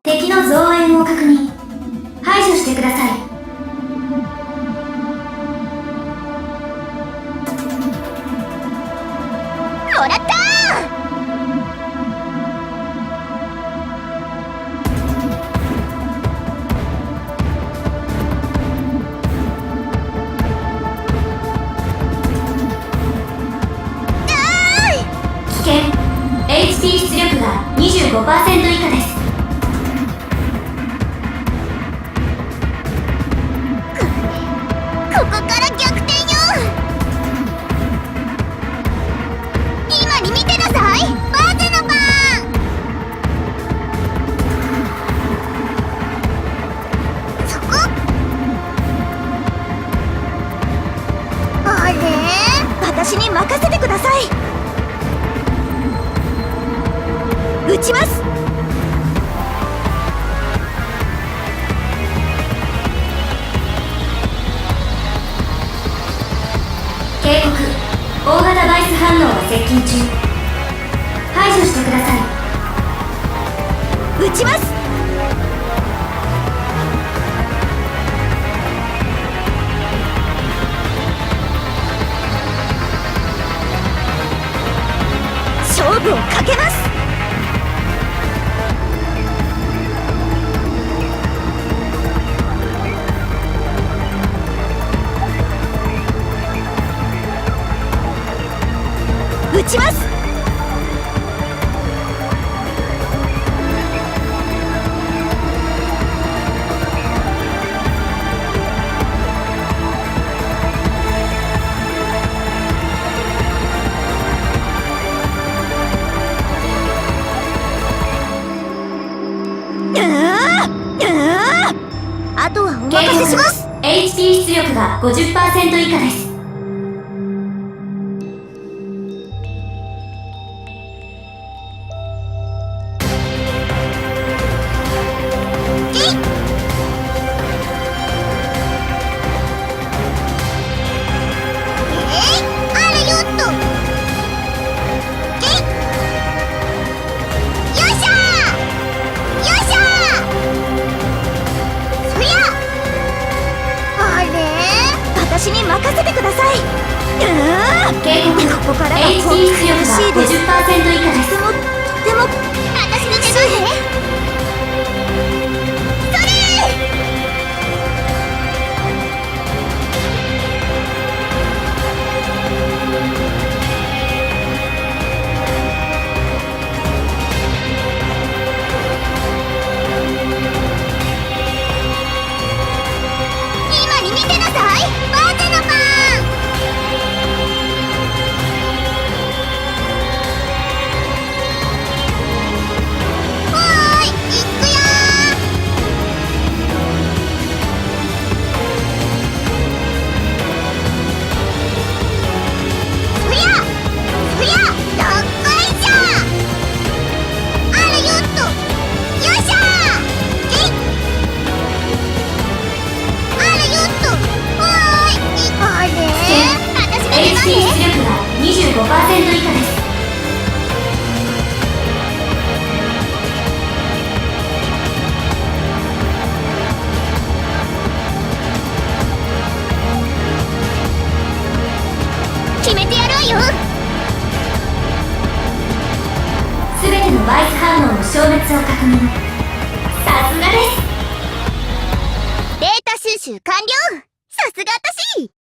敵の増援を確認。排除してください。もらった。危険。 HP 出力が 25% 以下です。ここから逆転よ。今に見てなさい、バーゼの番。そこ。あれ、私に任せてください。撃ちます。警告。大型バイス反応が接近中。排除してください。撃ちます。勝負をかけます。撃ちます。あとはお任せします。 HP 出力が 50% 以下です。私に任せてください。警告。ここからが HP 出力が 50% 以下です。とても私の手前で。それ。今に見てなさい、バーゼの番。HP 出力が 25% 以下です。決めてやるわよ。すべてのバイス反応の消滅を確認。さすがです。データ収集完了。さすが私。